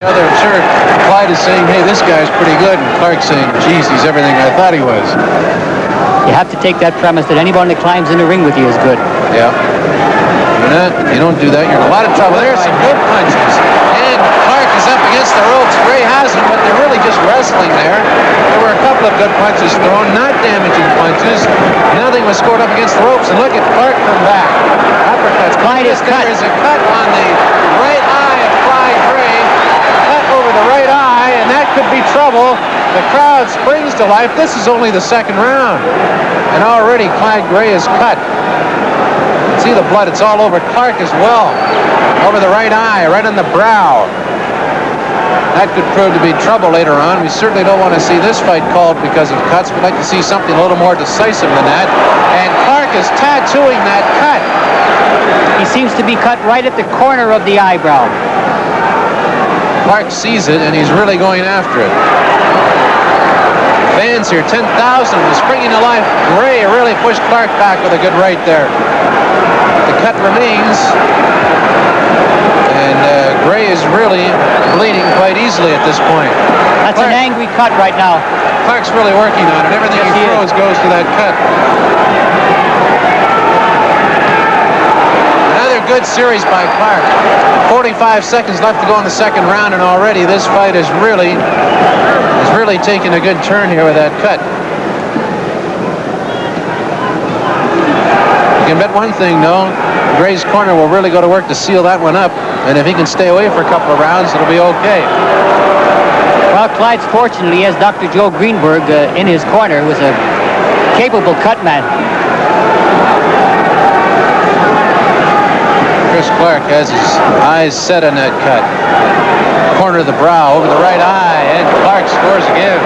I'm sure Clyde is saying, hey, this guy's pretty good, and Clarke's saying, geez, he's everything I thought he was. You have to take that premise that anybody that climbs in the ring with you is good. Yeah. You don't do that, you're in a lot of trouble. There's some good punches. And Clarke is up against the ropes. Gray has him, but they're really just wrestling there. There were a couple of good punches thrown, not damaging punches. Nothing was scored up against the ropes. And look at Clarke come back. Uppercuts. Clyde is cut. There's a cut on the right eye of Clyde Gray. Cut over the right eye, and that could be trouble. The crowd springs to life. This is only the second round. And already Clyde Gray is cut. See the blood, it's all over Clarke as well. Over the right eye, right on the brow. That could prove to be trouble later on. We certainly don't want to see this fight called because of cuts. We'd like to see something a little more decisive than that. And Clarke is tattooing that cut. He seems to be cut right at the corner of the eyebrow. Clarke sees it, and he's really going after it. Fans here, 10,000, springing to life. Gray really pushed Clarke back with a good right there. The cut remains, and Gray is really bleeding quite easily at this point. That's Clarke, an angry cut right now. Clarke's really working on it. Everything he throws goes to that cut. Another good series by Clarke. 45 seconds left to go in the second round, and already this fight is really taking a good turn here with that cut. You can bet one thing, though. Gray's corner will really go to work to seal that one up, and if he can stay away for a couple of rounds, it'll be okay. Well, Clyde's fortunately has Dr. Joe Greenberg in his corner, who's a capable cut man. Chris Clarke has his eyes set on that cut. Corner of the brow, over the right eye, and Clarke scores again.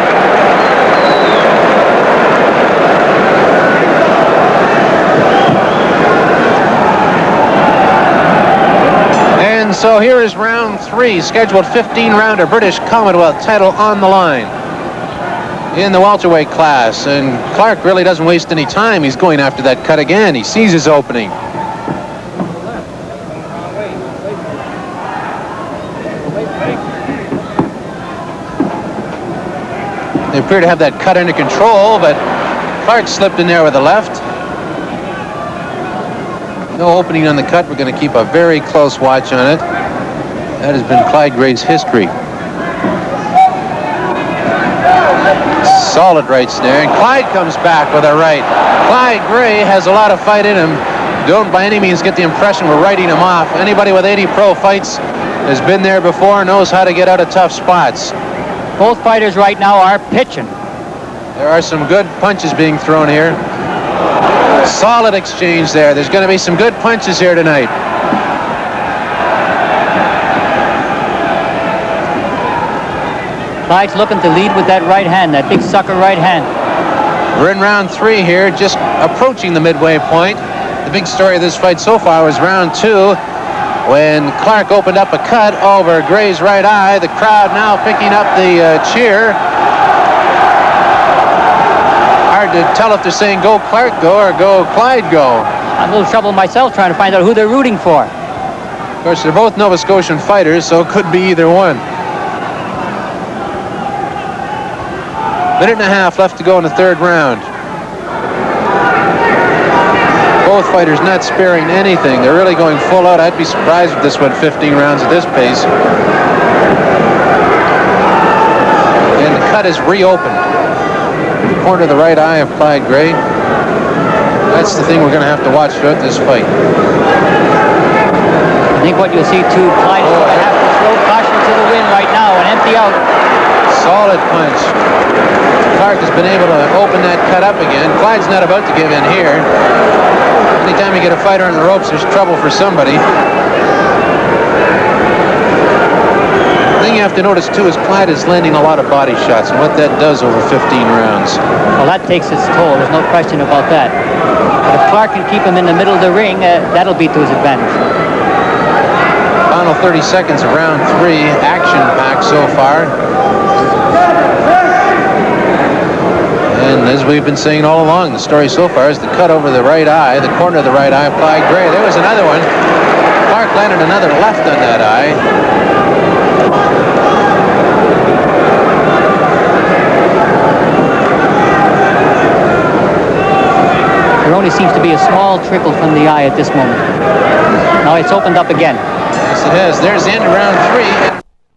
And so here is round 3, scheduled 15-rounder British Commonwealth title on the line in the welterweight class. And Clarke really doesn't waste any time. He's going after that cut again. He sees his opening. They appear to have that cut under control, but Clarke slipped in there with the left. No opening on the cut. We're going to keep a very close watch on it. That has been Clyde Gray's history. Solid right snare, and Clyde comes back with a right. Clyde Gray has a lot of fight in him. Don't by any means get the impression we're writing him off. Anybody with 80 pro fights has been there before, knows how to get out of tough spots. Both fighters right now are pitching. There are some good punches being thrown here. Solid exchange there. There's going to be some good punches here tonight. Clyde's looking to lead with that right hand, that big sucker right hand. We're in round 3 here, just approaching the midway point. The big story of this fight so far was round 2, when Clarke opened up a cut over Gray's right eye. The crowd now picking up the cheer. Hard to tell if they're saying go Clarke go or go Clyde go. I'm a little trouble myself trying to find out who they're rooting for. Of course, they're both Nova Scotian fighters, so it could be either one. Minute and a half left to go in the third round. Both fighters not sparing anything. They're really going full out. I'd be surprised if this went 15 rounds at this pace. And the cut is reopened. The corner of the right eye of Clyde Gray. That's the thing we're going to have to watch throughout this fight. I think what you'll see too, Clyde is going to have to throw caution to the wind right now and empty out. Solid punch. Clarke has been able to open that cut up again. Clyde's not about to give in here. Anytime you get a fighter on the ropes, there's trouble for somebody. The thing you have to notice too is Clyde is landing a lot of body shots, and what that does over 15 rounds. Well, that takes its toll. There's no question about that. But if Clarke can keep him in the middle of the ring, that'll be to his advantage. Final 30 seconds of round 3, action-packed so far. And as we've been saying all along, the story so far is the cut over the right eye, the corner of the right eye of Clyde Gray. There was another one. Clarke landed another left on that eye. only seems to be a small trickle from the eye at this moment. Now it's opened up again. Yes, it has. There's the end of round 3.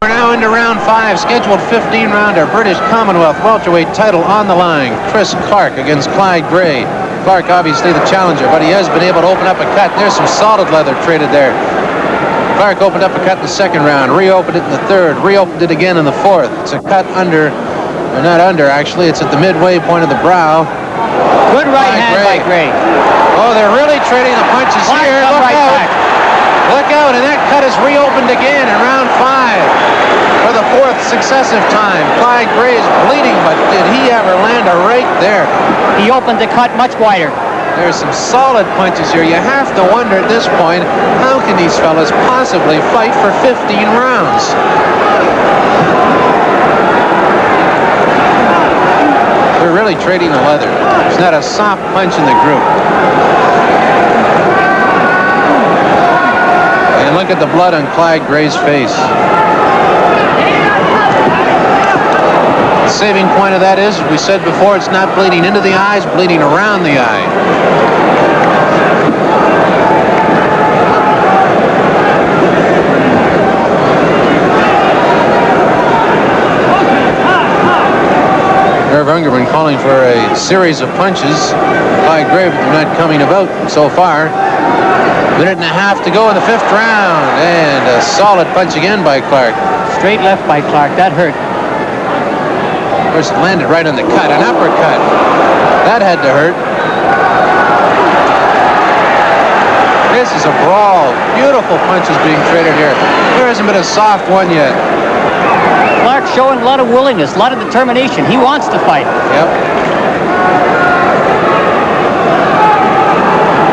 We're now into round 5, scheduled 15-rounder British Commonwealth welterweight title on the line. Chris Clarke against Clyde Gray. Clarke obviously the challenger, but he has been able to open up a cut. There's some solid leather traded there. Clarke opened up a cut in the second round, reopened it in the third, reopened it again in the fourth. It's a cut under, or not under actually, it's at the midway point of the brow. Good right hand by Gray. Oh, they're really trading the punches here. Look right out. back. Look out, and that cut is reopened again in round 5 for the 4th successive time. Clyde Gray is bleeding, but did he ever land a right there? He opened the cut much wider. There's some solid punches here. You have to wonder at this point, how can these fellas possibly fight for 15 rounds? They're really trading the leather. There's not a soft punch in the group. And look at the blood on Clyde Gray's face. The saving point of that is, as we said before, it's not bleeding into the eyes, bleeding around the eye. Irv Ungerman calling for a series of punches. Clyde Gray, but they're not coming about so far. Minute and a half to go in the 5th round, and a solid punch again by Clarke. Straight left by Clarke. That hurt. Of course, it landed right on the cut. An uppercut. That had to hurt. This is a brawl. Beautiful punches being traded here. There hasn't been a soft one yet. Clarke showing a lot of willingness, a lot of determination. He wants to fight. Yep.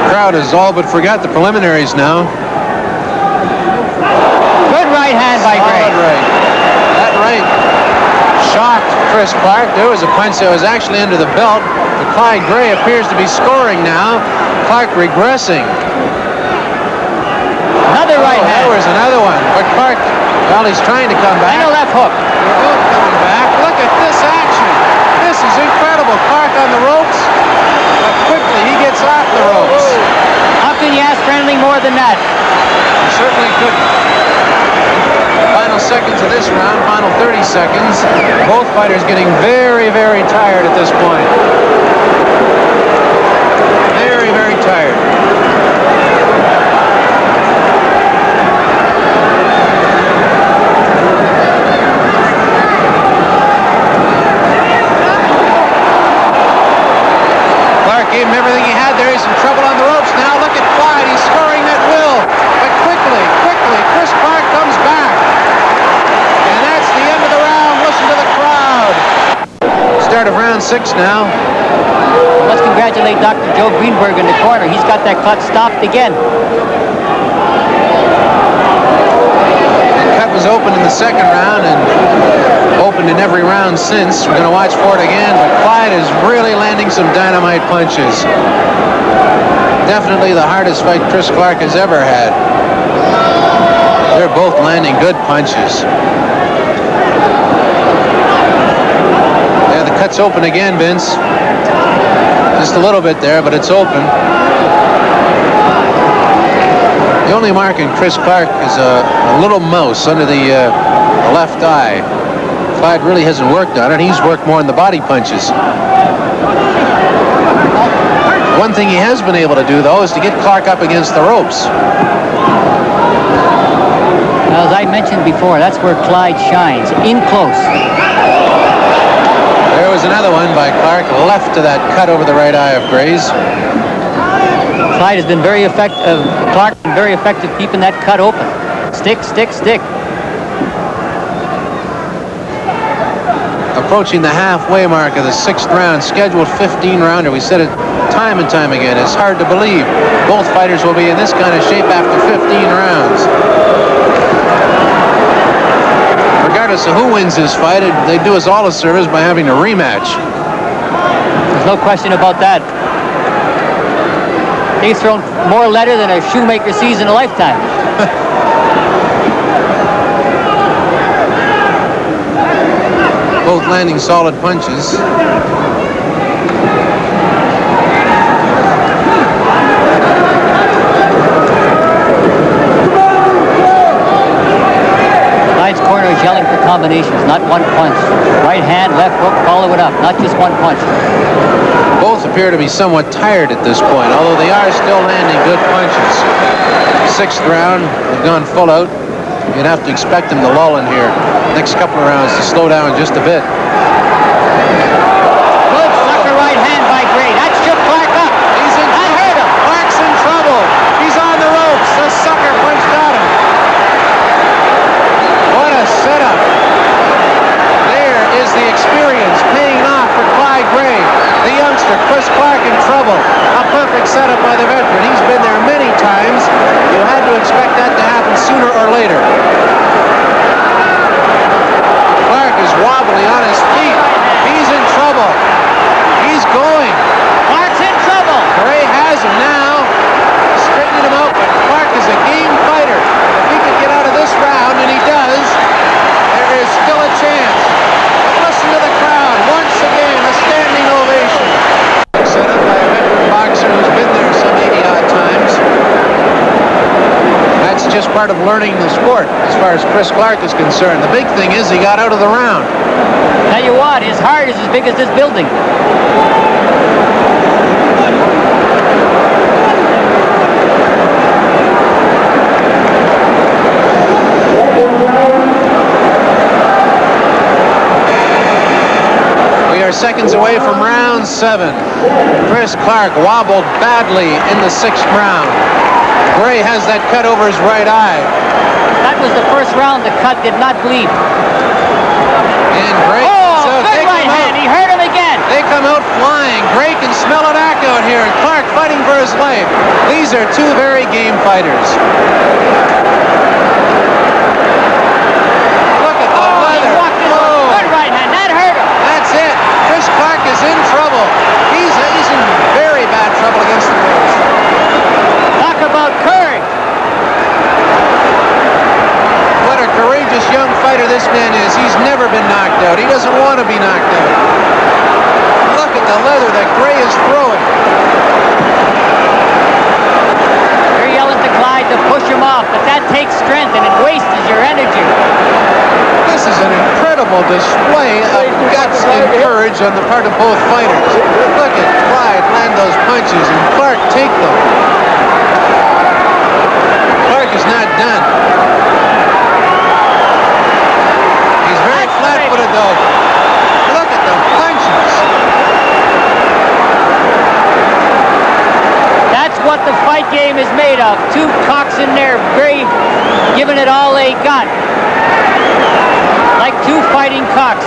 Crowd has all but forgot the preliminaries now. Good right hand by Gray. Right. That right shocked Chris Clarke. There was a punch that was actually under the belt, but Clyde Gray appears to be scoring now. Clarke regressing. Another right hand. There was another one, but Clarke, well, he's trying to come back. And a left hook. They're both coming back. Look at this action. This is incredible. Clarke on the ropes, but quickly he gets off the ropes. How can you ask for anything more than that? He certainly couldn't. Final seconds of this round, final 30 seconds. Both fighters getting very, very tired at this point. Very, very tired. Clarke gave him everything he had there. He's in trouble on the ropes now. Look at Clyde. He's scoring at will. But quickly, Chris Clarke comes back. And that's the end of the round. Listen to the crowd. Start of round 6 now. Let's congratulate Dr. Joe Greenberg in the corner. He's got that cut stopped again. The cut was opened in the second round and opened in every round since. We're going to watch for it again, but Clyde is really landing some dynamite punches. Definitely the hardest fight Chris Clarke has ever had. They're both landing good punches. Yeah, the cut's open again, Vince. Just a little bit there, but it's open. The only mark in Chris Clarke is a little mouse under the left eye. Clyde really hasn't worked on it. He's worked more on the body punches. One thing he has been able to do, though, is to get Clarke up against the ropes. Now, as I mentioned before, that's where Clyde shines, in close. There was another one by Clarke, left to that cut over the right eye of Gray's. Clyde has been very effective. Clarke has been very effective keeping that cut open. Stick, stick, stick. Approaching the halfway mark of the 6th round, scheduled 15-rounder. We said it time and time again. It's hard to believe both fighters will be in this kind of shape after 15 rounds. Regardless of who wins this fight, they do us all a service by having a rematch. There's no question about that. He's thrown more leather than a shoemaker sees in a lifetime. Both landing solid punches. corner is yelling for combinations, not one punch. Right hand, left hook, follow it up, not just one punch. Both appear to be somewhat tired at this point, although they are still landing good punches. Sixth round, they've gone full out. You'd have to expect them to lull in here. Next couple of rounds to slow down just a bit. Good sucker right hand by Gray. That shook Clarke up. He's in trouble. That hurt him. Clarke's in trouble. He's on the ropes. The sucker punched at him. What a setup. There is the experience paying off for Clyde Gray. The youngster, Chris Clarke, in trouble. A perfect setup by the veteran. He's been there many times. You had to expect that to happen sooner or later. Clarke is wobbly on his feet. He's in trouble. He's going. Clarke's in trouble. Gray has him now. Straightening him out, but Clarke is a game fighter. If he could get out of this round, and he does, there is still a chance. But listen to the crowd. Once again, a standing ovation. Set up by a veteran boxer who's been there some 80-odd times. That's just part of learning the sport, as far as Chris Clarke is concerned. The big thing is he got out of the round. Tell you what, his heart is as big as this building. We are seconds away from round 7. Chris Clarke wobbled badly in the 6th round. Gray has that cut over his right eye. That was the first round. The cut did not bleed. And Gray... Good right hand. He hurt him again. They come out flying. Gray can smell it out here. And Clarke fighting for his life. These are two very game fighters. Look at the leather. He walked in with a good right hand. That hurt him. That's it. Chris Clarke is in trouble. He's in very bad trouble against the ropes. Talk about courage. What a courageous young fighter this man is. He's never been knocked out. He doesn't want to be knocked out. Look at the leather that Gray is throwing. You're yelling to Clyde to push him off, but that takes strength and it wastes your energy. This is an incredible display of guts and courage on the part of both fighters. Look at Clyde land those punches and Clarke take them. Clarke is not done. He's very flat-footed though. Look at the punches. That's what the fight game is made of. Two cocks in there, very giving it all they got. Like two fighting cocks.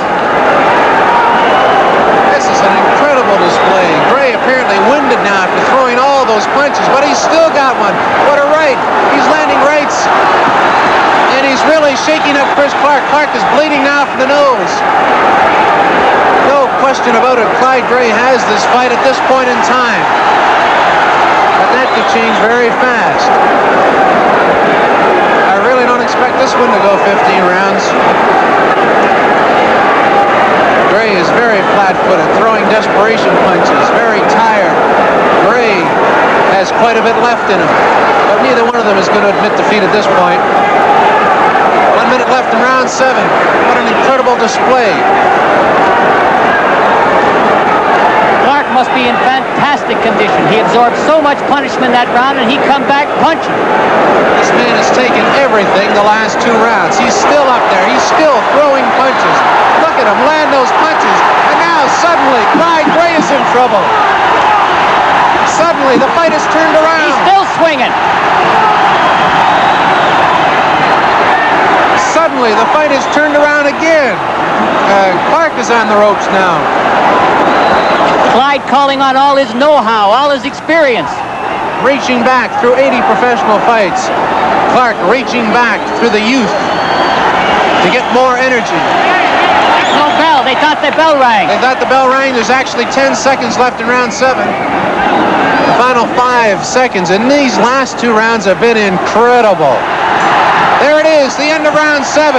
This is an incredible display. Gray apparently winded now after throwing all those punches, but he's still got one. What a right. He's landing rights. And he's really shaking up Chris Clarke. Clarke is bleeding now from the nose. No question about it. Clyde Gray has this fight at this point in time. But that could change very fast. I really don't expect this one to go 15 rounds. Gray is very flat-footed, throwing desperation punches, very tired. Gray has quite a bit left in him, but neither one of them is going to admit defeat at this point. 1 minute left in round 7. What an incredible display. Clarke must be in fantastic condition. He absorbed so much punishment that round, and he come back punching. This man has taken everything the last 2 rounds. He's still up there. He's still throwing punches. Look at him land those punches. And now suddenly Clyde Gray is in trouble. Suddenly the fight has turned around. He's still swinging. Suddenly the fight has turned around again. Clarke is on the ropes now. Clyde calling on all his know-how, all his experience. Reaching back through 80 professional fights. Clarke reaching back through the youth to get more energy. No bell. They thought the bell rang. They thought the bell rang. There's actually 10 seconds left in round 7. The final 5 seconds. And these last 2 rounds have been incredible. There it is, the end of round 7.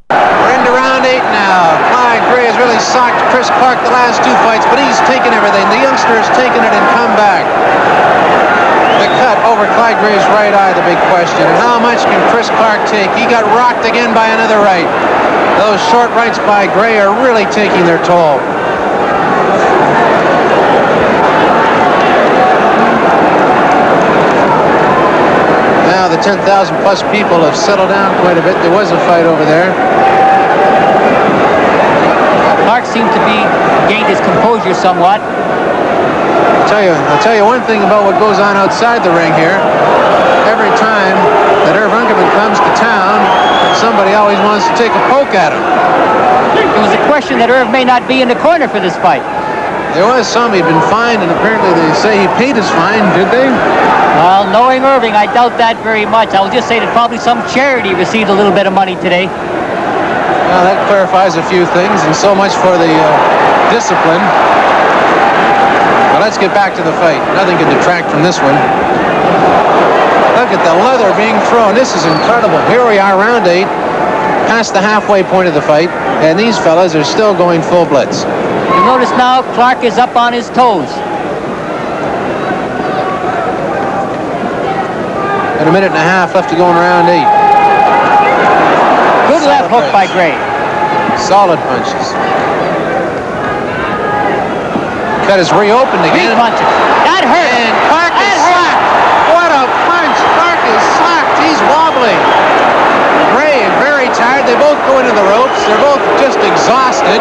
We're into round 8 now. Clyde Gray has really socked Chris Clarke the last 2 fights, but he's taken everything. The youngster has taken it and come back. The cut over over Clyde Gray's right eye, the big question. And how much can Chris Clarke take? He got rocked again by another right. Those short rights by Gray are really taking their toll. Now the 10,000 plus people have settled down quite a bit. There was a fight over there. Clarke seemed to be gained his composure somewhat. I'll tell you one thing about what goes on outside the ring here. Every time that Irv Ungerman comes to town, somebody always wants to take a poke at him. It was a question that Irv may not be in the corner for this fight. There was some. He'd been fined, and apparently they say he paid his fine, did they? Well, knowing Irving, I doubt that very much. I will just say that probably some charity received a little bit of money today. Well, that clarifies a few things, and so much for the discipline. Well, let's get back to the fight. Nothing can detract from this one. Look at the leather being thrown. This is incredible. Here we are, round 8, past the halfway point of the fight, and these fellas are still going full blitz. You notice now Clarke is up on his toes. And a minute and a half left to go in round 8. Good left hook by Gray. Solid punches. Cut is reopened again. 3 punches. That hurt. And Clarke is slacked. What a punch. Clarke is slacked. He's wobbling. Gray very tired. They both go into the ropes. They're both just exhausted.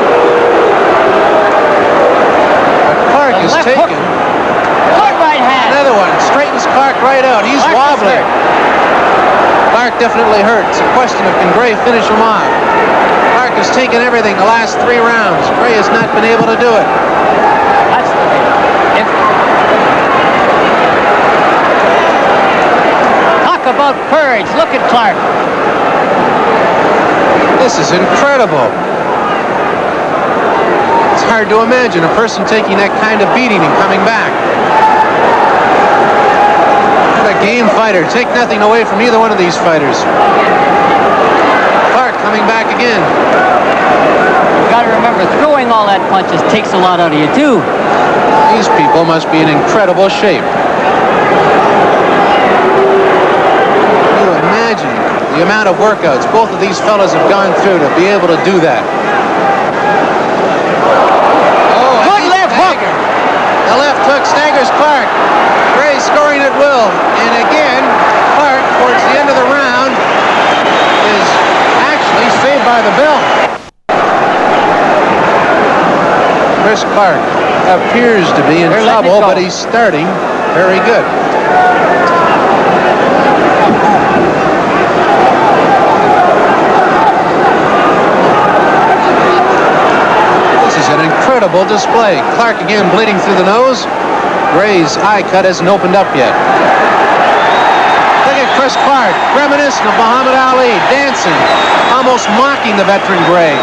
But Clarke is taken. Good right hand. Another one. Straightens Clarke right out. He's wobbling. Clarke definitely hurt. It's a question of can Gray finish him off. Clarke has taken everything the last 3 rounds. Gray has not been able to do it. That's the thing. Talk about courage. Look at Clarke. This is incredible. It's hard to imagine a person taking that kind of beating and coming back. What a game fighter. Take nothing away from either one of these fighters. Clarke coming back again. You got to remember, throwing all that punches takes a lot out of you too. These people must be in incredible shape. Can you imagine the amount of workouts both of these fellas have gone through to be able to do that? Oh, good left hook. The left hook staggers Clarke. Gray scoring at will. And again, Clarke, towards the end of the round, is actually saved by the bell. Chris Clarke appears to be in trouble, but he's starting very good. This is an incredible display. Clarke again bleeding through the nose. Gray's eye cut hasn't opened up yet. Look at Chris Clarke, reminiscent of Muhammad Ali, dancing, almost mocking the veteran Gray.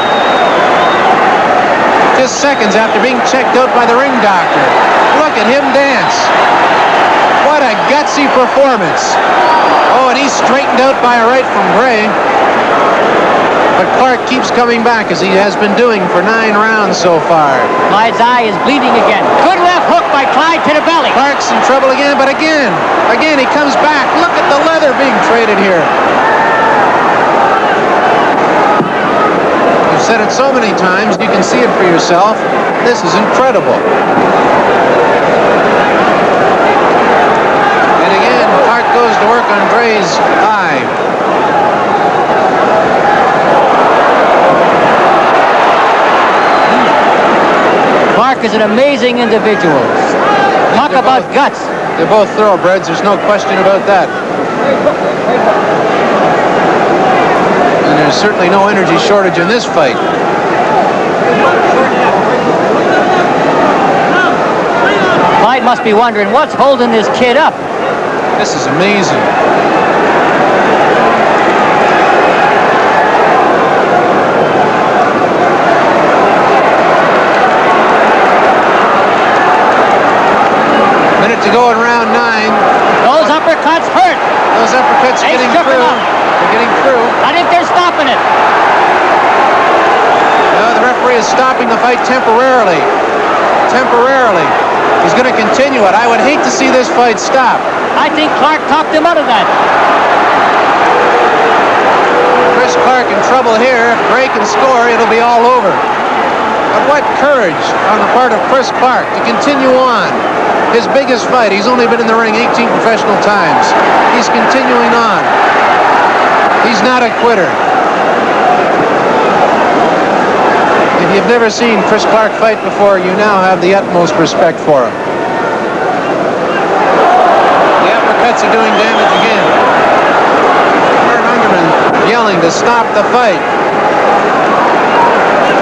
Just seconds after being checked out by the ring doctor. Look at him dance. What a gutsy performance. Oh, and he's straightened out by a right from Gray. But Clarke keeps coming back as he has been doing for 9 rounds so far. Clyde's eye is bleeding again. Good left hook by Clyde to the belly. Clarke's in trouble again, but again he comes back. Look at the leather being traded here. I've said it so many times, you can see it for yourself. This is incredible. And again, Clarke goes to work on Gray's eye. Clarke is an amazing individual. Talk about guts. They're both thoroughbreds. There's no question about that. And there's certainly no energy shortage in this fight. Clyde must be wondering what's holding this kid up. This is amazing. Minute to go in round 9. Those uppercuts hurt. Those uppercuts are getting through. They're getting through. I think they're stopping it. No, the referee is stopping the fight temporarily. Temporarily. He's going to continue it. I would hate to see this fight stop. I think Clarke talked him out of that. Chris Clarke in trouble here. If Gray can score, it'll be all over. But what courage on the part of Chris Clarke to continue on. His biggest fight. He's only been in the ring 18 professional times. He's continuing on. He's not a quitter. If you've never seen Chris Clarke fight before, you now have the utmost respect for him. The uppercuts are doing damage again. Herb Ungerman yelling to stop the fight.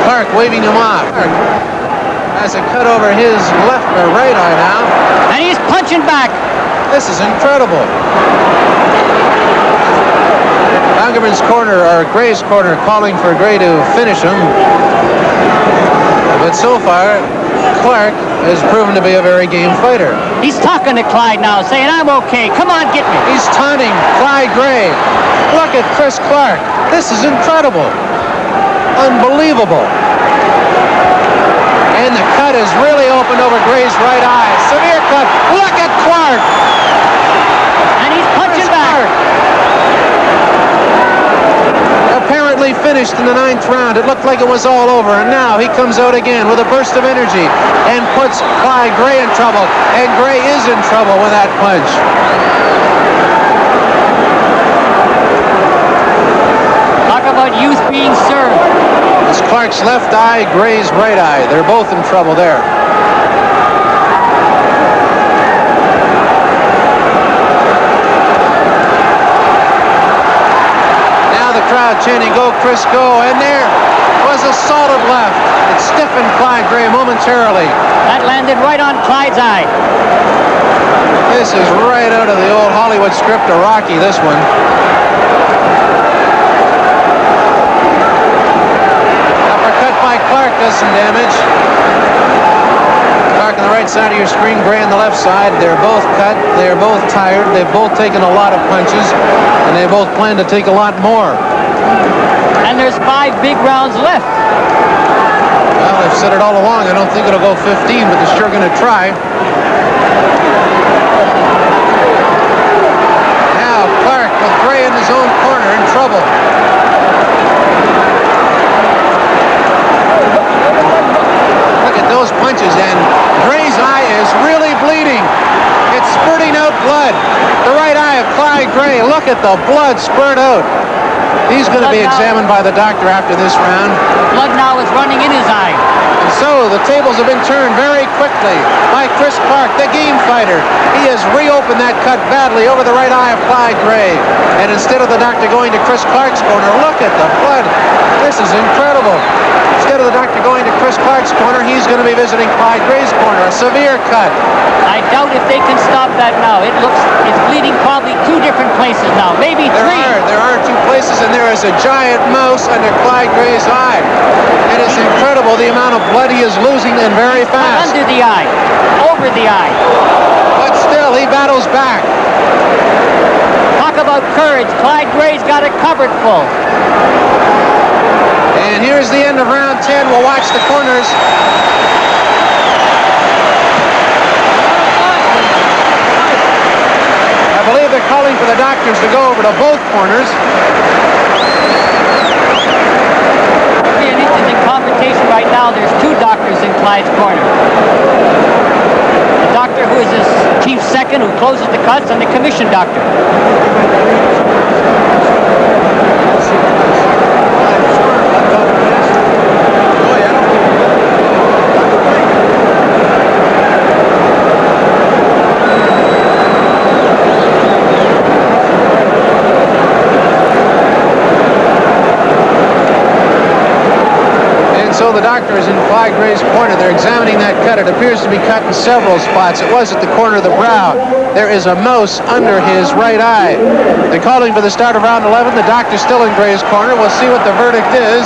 Clarke waving him off. Clarke has a cut over his left or right eye now. And he's punching back. This is incredible. Ungerman's corner, or Gray's corner, calling for Gray to finish him. But so far, Clarke has proven to be a very game fighter. He's talking to Clyde now, saying, I'm okay. Come on, get me. He's taunting Clyde Gray. Look at Chris Clarke. This is incredible. Unbelievable. And the cut is really opened over Gray's right eye. Severe cut. Look at Clarke. And he's punching back. Apparently finished in the 9th round. It looked like it was all over, and now he comes out again with a burst of energy and puts Clyde Gray in trouble, and Gray is in trouble with that punch. Talk about youth being served. It's Clarke's left eye, Gray's right eye. They're both in trouble there. Crowd chanting, go Chris, go, and there was a solid left. It stiffened Clyde Gray momentarily. That landed right on Clyde's eye. This is right out of the old Hollywood script of Rocky, this one. Uppercut by Clarke does some damage. Clarke on the right side of your screen, Gray on the left side. They're both cut, they're both tired, they've both taken a lot of punches, and they both plan to take a lot more. And there's 5 big rounds left. Well, I've said it all along. I don't think it'll go 15, but they're sure going to try. Now Clarke with Gray in his own corner in trouble. Look at those punches, and Gray's eye is really bleeding. It's spurting out blood. The right eye of Clyde Gray. Look at the blood spurt out. He's going to be examined by the doctor after this round. Blood now is running in his eye. And so the tables have been turned very quickly by Chris Clarke, the game fighter. He has reopened that cut badly over the right eye of Clyde Gray. And instead of the doctor going to Chris Clarke's corner, look at the blood. This is incredible. Instead of the doctor going to Chris Clarke's corner, he's going to be visiting Clyde Gray's corner. A severe cut. I doubt if they can stop that now. It's bleeding probably 2 different places now, maybe 3. There are 2 places, and there is a giant mouse under Clyde Gray's eye. It is incredible the amount of blood he is losing, and very fast. Under the eye, over the eye. But still, he battles back. Talk about courage. Clyde Gray's got it covered full. And here's the end of round 10. We'll watch the corners. I believe they're calling for the doctors to go over to both corners. It'll be an interesting confrontation right now. There's 2 doctors in Clyde's corner. The doctor who is his chief second, who closes the cuts, and the commission doctor. So the doctor is in Clyde Gray's corner. They're examining that cut. It appears to be cut in several spots. It was at the corner of the brow. There is a mouse under his right eye. They're calling for the start of round 11. The doctor's still in Gray's corner. We'll see what the verdict is.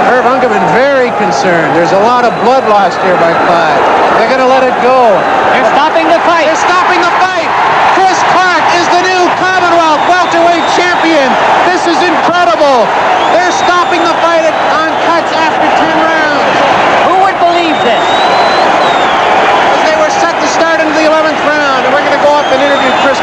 Herb Ungerman very concerned. There's a lot of blood lost here by Clyde. They're going to let it go. They're stopping the fight. They're stopping the fight. Chris Clarke is the new Commonwealth welterweight champion. This is incredible. They're stopping the fight on cuts after 10 rounds. Who would believe this? As they were set to start into the 11th round, and we're going to go up and interview Chris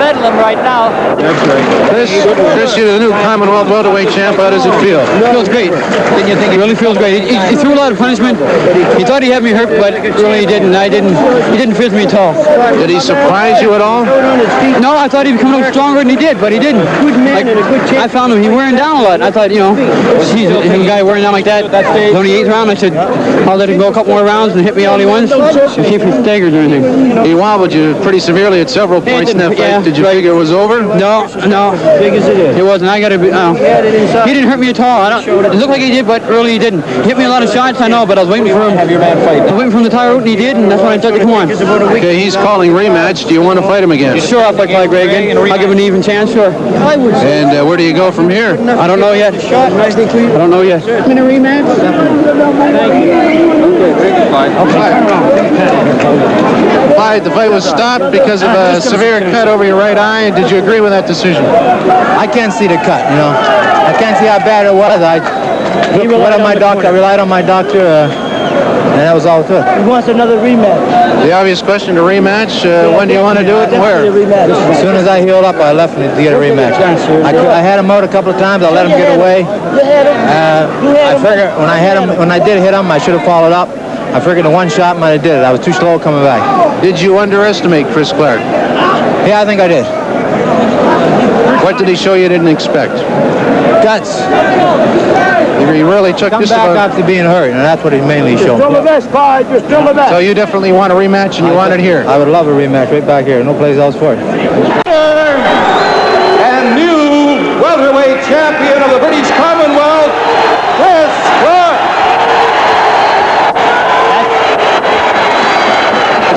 bedlam right now. That's right. Chris, you're the new Commonwealth welterweight champ. How does it feel? It feels great. Didn't you think it really feels great? He threw a lot of punishment. He thought he had me hurt, but really he didn't. He didn't phase me at all. Did he surprise you at all? No, I thought he'd come up stronger than he did, but he didn't. I found him, he wearing down a lot. And I thought, he's a guy wearing down like that. It's only 8th round. I said, I'll let him go a couple more rounds and hit me all he wants. See if he staggers or anything. He wobbled you pretty severely at several points in that fight. Yeah, Did you figure it was over? No. It wasn't. I got to be. He didn't hurt me at all. It looked like he did, but really he didn't. He hit me a lot of shots, I know, but I was waiting for him. I was waiting for him to tire out, and he did, and that's when I tried to come on. Okay, he's calling rematch. Do you want to fight him again? Sure, I'll fight Clyde again. I'll give him an even chance, sure. And where do you go from here? I don't know yet. I don't know yet. In a rematch? Thank you. Clyde, the fight was stopped because of a severe cut over your right eye. Did you agree with that decision? I can't see the cut, I can't see how bad it was. I relied on my doctor. And that was all to it. He wants another rematch. The obvious question, a rematch. When do you want to do it and where? As soon as I healed up, I left to get a rematch. I had him out a couple of times. I let him get away. I figured when I did hit him, I should have followed up. I figured the one shot might have did it. I was too slow coming back. Did you underestimate Chris Clarke? Yeah, I think I did. What did he show you didn't expect? Guts. He really took Come this back after being hurt, and that's what he mainly showed. You're still the best, Clyde. You're still the best. So you definitely want a rematch, and you want it here? I would love a rematch right back here. No place else for it. And new welterweight champion of the British Commonwealth, Chris Clarke.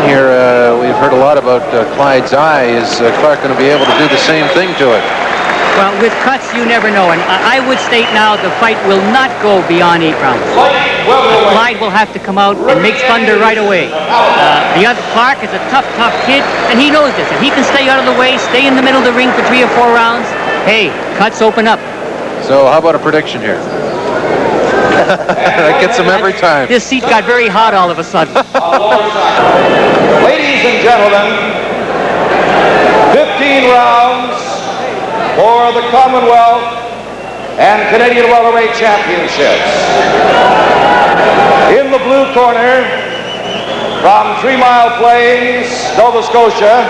Here, we've heard a lot about Clyde's eye. Is Clarke going to be able to do the same thing to it? Well, with cuts, you never know. And I would state now the fight will not go beyond 8 rounds. Clyde will have to come out and make thunder right away. The other Clarke is a tough kid, and he knows this. If he can stay out of the way, stay in the middle of the ring for 3 or 4 rounds, hey, cuts open up. So how about a prediction here? That gets him every time. This seat got very hot all of a sudden. Ladies and gentlemen, 15 rounds for the Commonwealth and Canadian welterweight championships. In the blue corner, from 3 Mile Plains, Nova Scotia,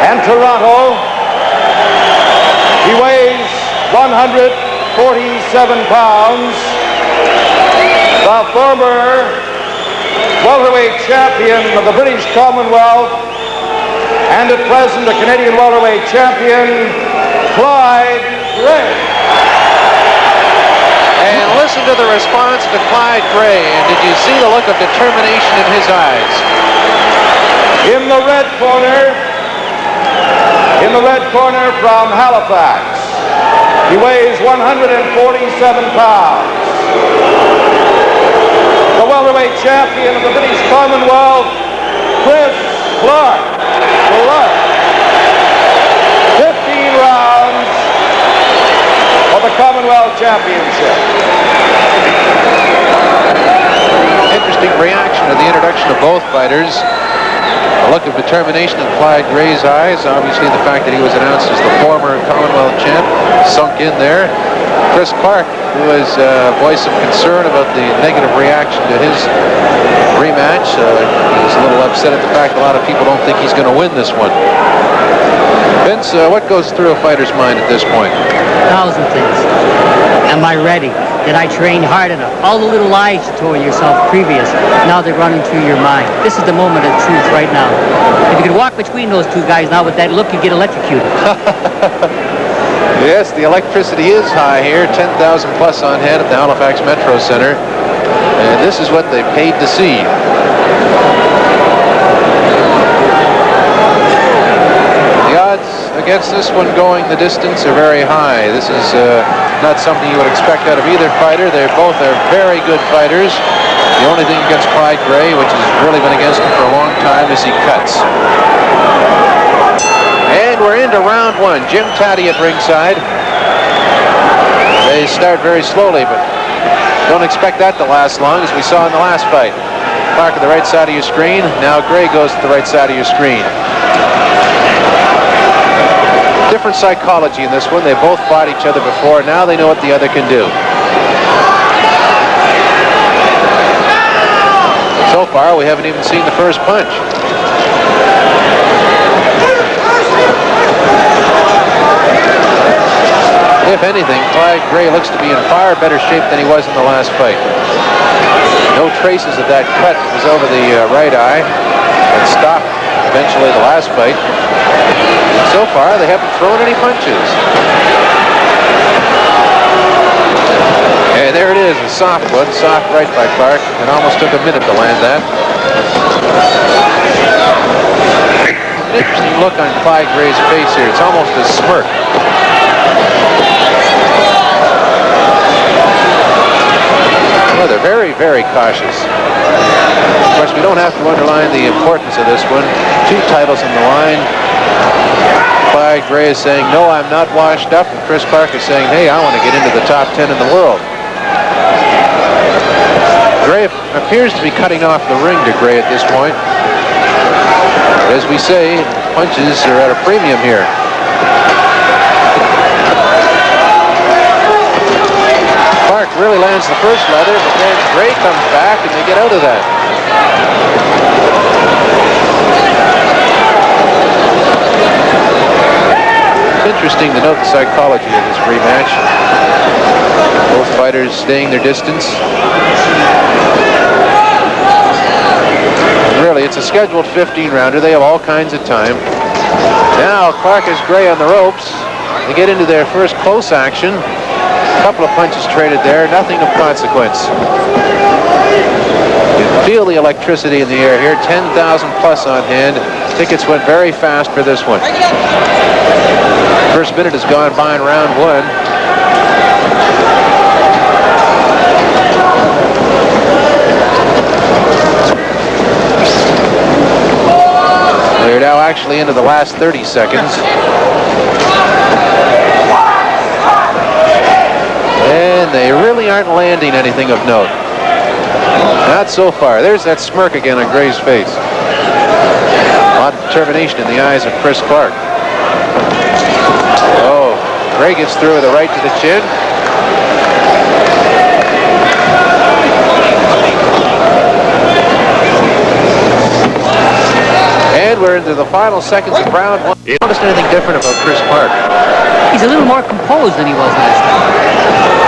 and Toronto, he weighs 147 pounds. The former welterweight champion of the British Commonwealth and at present the Canadian welterweight champion, Clyde Gray. And listen to the response to Clyde Gray. And did you see the look of determination in his eyes? In the red corner from Halifax, he weighs 147 pounds. The welterweight champion of the British Commonwealth, Chris Clarke. 15 rounds for the Commonwealth Championship. Interesting reaction to the introduction of both fighters. A look of determination in Clyde Gray's eyes. Obviously the fact that he was announced as the former Commonwealth champ sunk in there. Chris Clarke, who has voiced some concern about the negative reaction to his rematch. He's a little upset at the fact a lot of people don't think he's going to win this one. Vince, what goes through a fighter's mind at this point? 1,000 things. Am I ready? Did I train hard enough? All the little lies you told yourself previous, now they're running through your mind. This is the moment of truth right now. If you could walk between those two guys now with that look, you get electrocuted. Yes, the electricity is high here. 10,000 plus on hand at the Halifax Metro Center. And this is what they paid to see. The odds against this one going the distance are very high. This is not something you would expect out of either fighter. They both are very good fighters. The only thing against Clyde Gray, which has really been against him for a long time, is he cuts. And we're into round 1. Jim Taddy at ringside. They start very slowly, but don't expect that to last long, as we saw in the last fight. Clarke at the right side of your screen. Now Gray goes to the right side of your screen. Different psychology in this one. They both fought each other before. Now they know what the other can do. So far, we haven't even seen the first punch. If anything, Clyde Gray looks to be in far better shape than he was in the last fight. No traces of that cut. It was over the right eye. It stopped eventually the last fight. And so far, they haven't thrown any punches. And there it is, a soft one. Soft right by Clarke. It almost took a minute to land that. An interesting look on Clyde Gray's face here. It's almost a smirk. Well, they're very, very cautious. Of course, we don't have to underline the importance of this one. 2 titles in the line. Clyde Gray is saying, no, I'm not washed up. And Chris Clarke is saying, hey, I want to get into the top 10 in the world. Gray appears to be cutting off the ring to Gray at this point. But as we say, punches are at a premium here. Clarke really lands the first leather, but then Gray comes back and they get out of that. Interesting to note the psychology of this rematch. Both fighters staying their distance. Really, it's a scheduled 15-rounder. They have all kinds of time. Now Clarke is Gray on the ropes. They get into their first close action. A couple of punches traded there, nothing of consequence. You can feel the electricity in the air here, 10,000 plus on hand. Tickets went very fast for this one. First minute has gone by in round 1. They're now actually into the last 30 seconds. And they really aren't landing anything of note. Not so far. There's that smirk again on Gray's face. A lot of determination in the eyes of Chris Clarke. Oh, Gray gets through with a right to the chin. And we're into the final seconds of round 1. You noticed anything different about Chris Clarke? He's a little more composed than he was last time.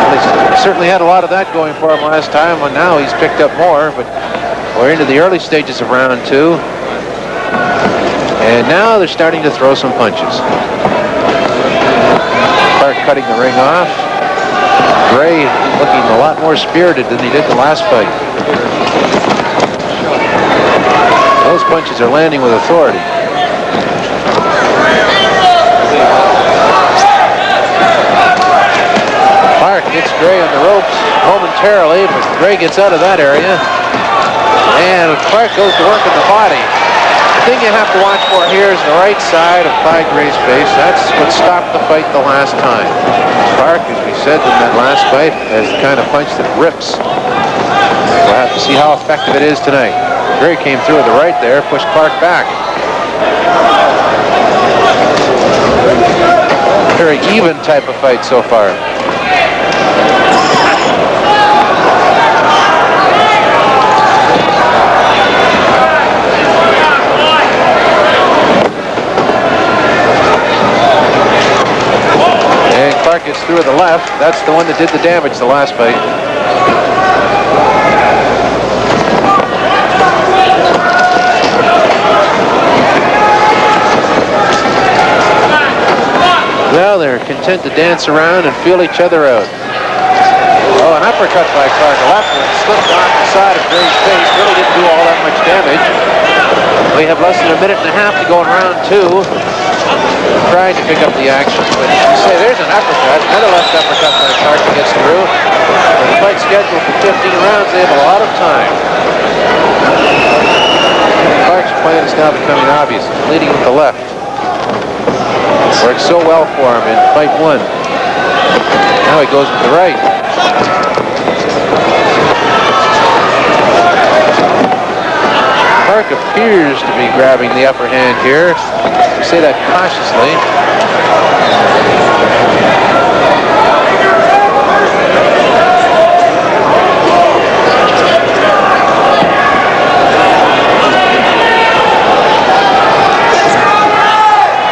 Well, he certainly had a lot of that going for him last time, and now he's picked up more, but we're into the early stages of round 2. And now they're starting to throw some punches. Clarke cutting the ring off. Gray looking a lot more spirited than he did the last fight. Those punches are landing with authority. Clarke gets Gray on the ropes momentarily, but Gray gets out of that area. And Clarke goes to work in the body. The thing you have to watch for here is the right side of Clyde Gray's face. That's what stopped the fight the last time. Clarke, as we said in that last fight, has the kind of punch that rips. We'll have to see how effective it is tonight. Gray came through with the right there, pushed Clarke back. Very even type of fight so far. And Clarke gets through with the left. That's the one that did the damage the last fight. Well, they're content to dance around and feel each other out. Oh, an uppercut by Clarke. A left one slipped off the side of Gray's face. Really didn't do all that much damage. We have less than a minute and a half to go in round 2. Trying to pick up the action, but as you say, there's an uppercut. Another left uppercut by Clarke that gets through. With the fight scheduled for 15 rounds, they have a lot of time. Clarke's plan is now becoming obvious. He's leading with the left. Worked so well for him in fight 1. Now he goes with the right. Clarke Clarke appears to be grabbing the upper hand here. I say that cautiously.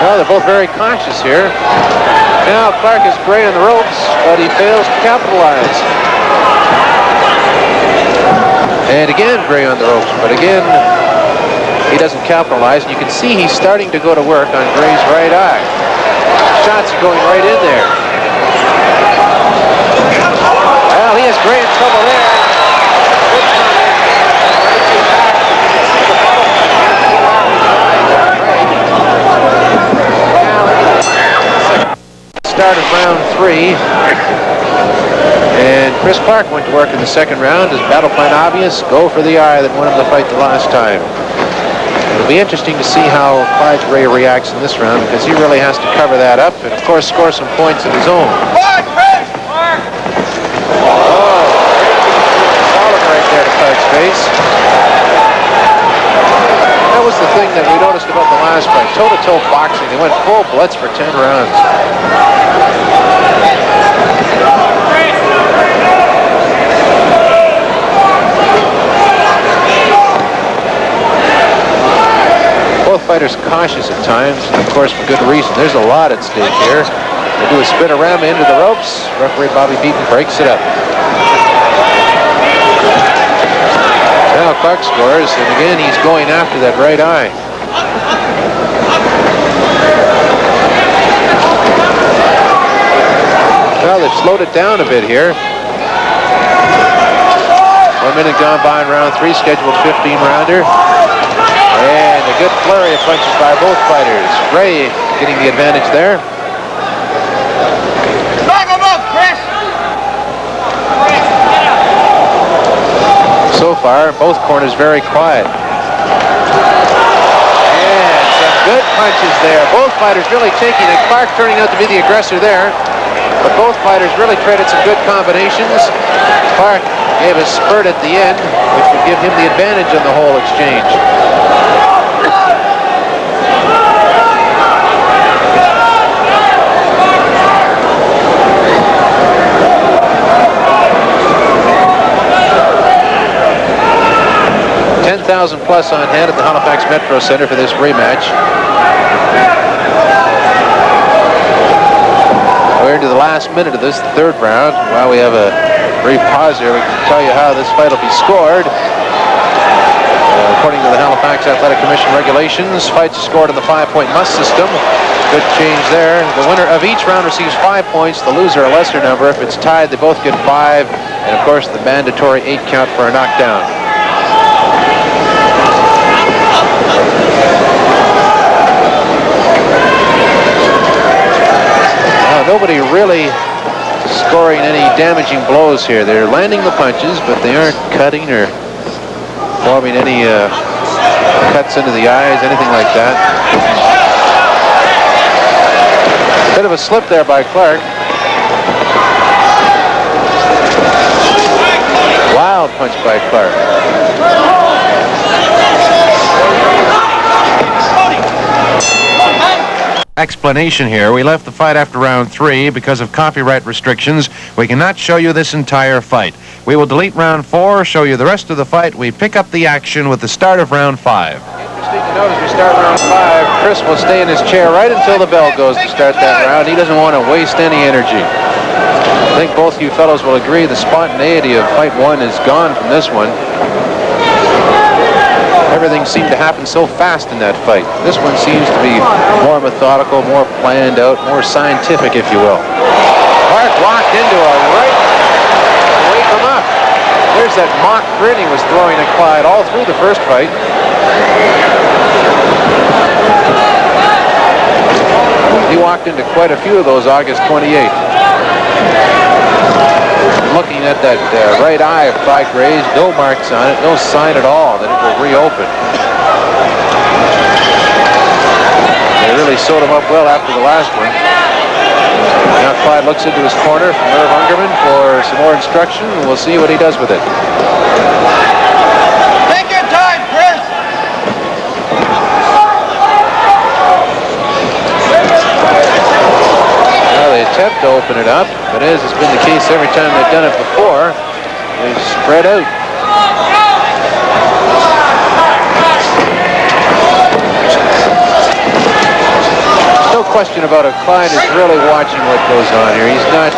Well, they're both very cautious here. Now Clarke is gray on the ropes, but he fails to capitalize. And again, Gray on the ropes, but again, he doesn't capitalize. And you can see he's starting to go to work on Gray's right eye. Shots are going right in there. Well, he has Gray in trouble there. Start of round 3. And Chris Clarke went to work in the second round. His battle plan obvious, go for the eye that won him the fight the last time. It'll be interesting to see how Clyde Gray reacts in this round because he really has to cover that up and, of course, score some points of his own. Oh, solid right there to Clarke's face. That was the thing that we noticed about the last fight. Toe-to-toe boxing. They went full blitz for 10 rounds. Both fighters cautious at times, and of course for good reason. There's a lot at stake here. They do a spinorama into the ropes. Referee Bobby Beaton breaks it up. Now Clarke scores, and again he's going after that right eye. Well, they've slowed it down a bit here. 1 minute gone by in round 3, scheduled 15-rounder. And a good flurry of punches by both fighters. Gray getting the advantage there. Knock him up, Chris! So far, both corners very quiet. And some good punches there. Both fighters really taking it. Clarke turning out to be the aggressor there. But both fighters really traded some good combinations. Clarke gave a spurt at the end, which would give him the advantage in the whole exchange. $10,000+ on hand at the Halifax Metro Center for this rematch. We're into the last minute of this third round. While we have a brief pause here, we can tell you how this fight will be scored. According to the Halifax Athletic Commission regulations, fights are scored in the 5-point must system. Good change there. The winner of each round receives 5 points, the loser a lesser number. If it's tied, they both get 5. And of course, the mandatory 8 count for a knockdown. Nobody really scoring any damaging blows here. They're landing the punches, but they aren't cutting or forming any cuts into the eyes, anything like that. Bit of a slip there by Clarke. Wild punch by Clarke. Explanation here. We left the fight after round 3 because of copyright restrictions. We cannot show you this entire fight. We will delete round 4, show you the rest of the fight. We pick up the action with the start of round 5. Interesting to note as we start round 5, Chris will stay in his chair right until the bell goes to start that round. He doesn't want to waste any energy. I think both you fellows will agree the spontaneity of fight 1 is gone from this one. Everything seemed to happen so fast in that fight. This one seems to be more methodical, more planned out, more scientific, if you will. Clarke walked into a right to wake him up. There's that mock grin he was throwing at Clyde all through the first fight. He walked into quite a few of those August 28th. Looking at that right eye of Clyde Gray's, no marks on it, no sign at all that it will reopen. They really sewed him up well after the last one. Now Clyde looks into his corner from Irv Ungerman for some more instruction, and we'll see what he does with it. Take your time, Chris. attempt to open it up, but as has been the case every time they've done it before, they've spread out. No question about it. Clyde is really watching what goes on here. He's not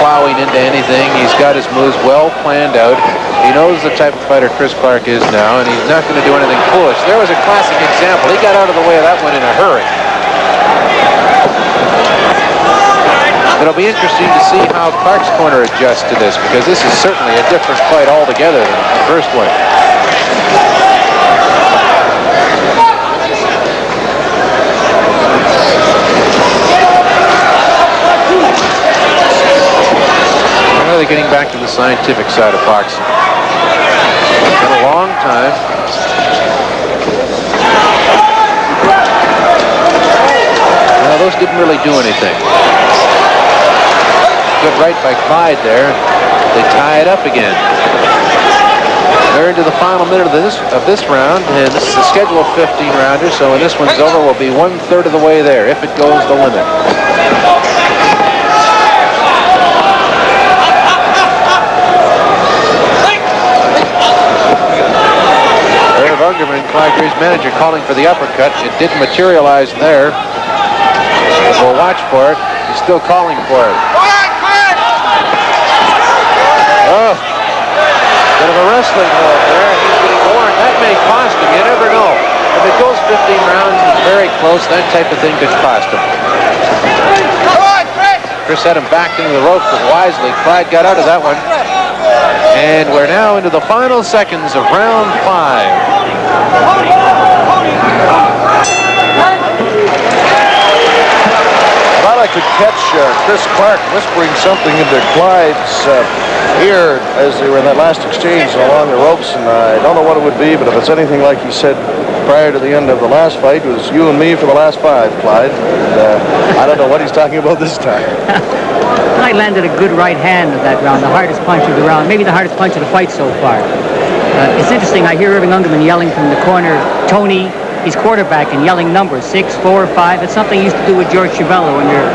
plowing into anything. He's got his moves well planned out. He knows the type of fighter Chris Clarke is now, and he's not going to do anything foolish. There was a classic example. He got out of the way of that one in a hurry. It'll be interesting to see how Clarke's corner adjusts to this, because this is certainly a different fight altogether than the first one. Really getting back to the scientific side of boxing. It's been a long time. Well, those didn't really do anything. Good right by Clyde there. They tie it up again. They're into the final minute of this round, and this is a scheduled 15-rounder, so when this one's over, we'll be 1/3 of the way there, if it goes the limit. Ungerman, Clyde Gray's manager, calling for the uppercut. It didn't materialize there. We'll watch for it. He's still calling for it. Oh, bit of a wrestling hold there. He's getting warned. That may cost him. You never know. If it goes 15 rounds, it's very close. That type of thing could cost him. Chris had him backed into the ropes, but wisely, Clyde got out of that one. And we're now into the final seconds of round 5. Thought I could catch Chris Clarke whispering something into Clyde's ear as they were in that last exchange along the ropes, and I don't know what it would be, but if it's anything like he said prior to the end of the last fight, it was you and me for the last 5, Clyde. And, I don't know what he's talking about this time. Clyde landed a good right hand in that round, the hardest punch of the round, maybe the hardest punch of the fight so far. It's interesting, I hear Irving Ungerman yelling from the corner, Tony, he's quarterback, and yelling numbers, 6, 4, 5. It's something he used to do with George Chiavello when you're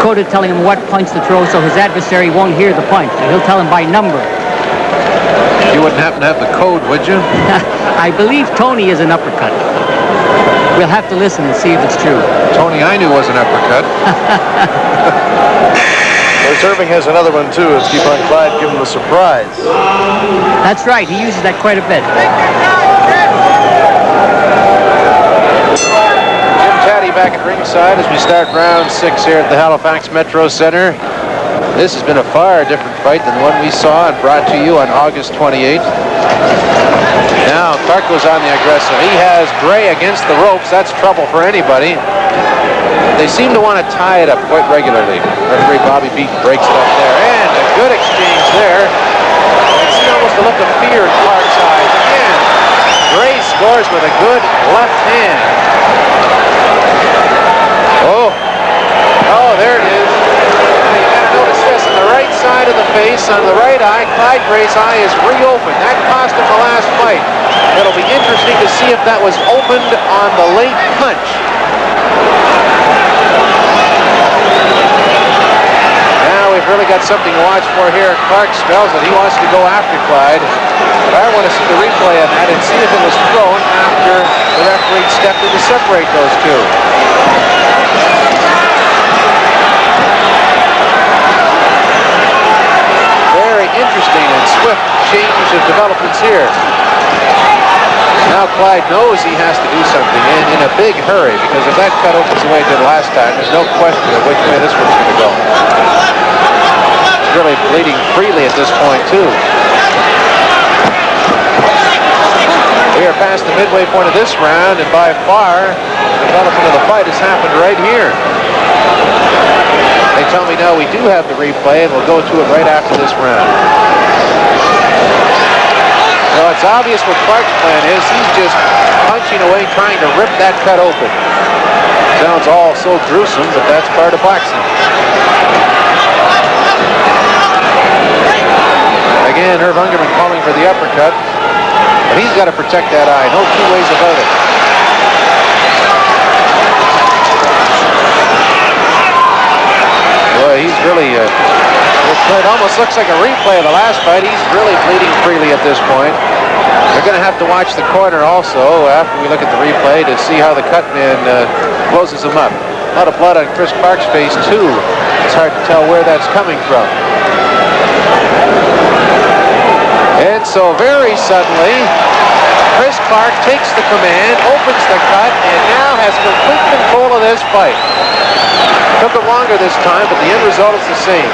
quoted telling him what punch to throw so his adversary won't hear the punch. He'll tell him by number. You wouldn't happen to have the code, would you? I believe Tony is an uppercut. We'll have to listen and see if it's true. Tony I knew was an uppercut. Irving has another one too, as keep on Clyde give him a surprise. That's right, he uses that quite a bit. Jim Taddy back at ringside as we start round 6 here at the Halifax Metro Center. This has been a far different fight than the one we saw and brought to you on August 28th. Now Clarke goes on the aggressive. He has Gray against the ropes. That's trouble for anybody. They seem to want to tie it up quite regularly. Referee Bobby Beaton breaks it up there. And a good exchange there. I see almost a look of fear in Clarke's eyes. Again, Gray scores with a good left hand. Oh, there it is. You got to notice this. On the right side of the face, on the right eye, Clyde Gray's eye is reopened. That cost him the last fight. It'll be interesting to see if that was opened on the late punch. We've really got something to watch for here. Clarke spells it. He wants to go after Clyde. But I want to see the replay of that and see if it was thrown after the referee stepped in to separate those two. Very interesting and swift change of developments here. Now Clyde knows he has to do something, and in a big hurry, because if that cut opens the way it did last time, there's no question of which way this one's going to go. Really bleeding freely at this point too. We are past the midway point of this round, and by far the development of the fight has happened right here. They tell me now we do have the replay, and we'll go to it right after this round. Well, it's obvious what Clarke's plan is. He's just punching away, trying to rip that cut open. Sounds all so gruesome, but that's part of boxing. Again, Irv Ungerman calling for the uppercut. But he's got to protect that eye. No two ways about it. looks like a replay of the last fight. He's really bleeding freely at this point. We're going to have to watch the corner also after we look at the replay to see how the cut man closes him up. A lot of blood on Chris Clarke's face, too. It's hard to tell where that's coming from. And so very suddenly, Chris Clarke takes the command, opens the cut, and now has complete control of this fight. Took him longer this time, but the end result is the same.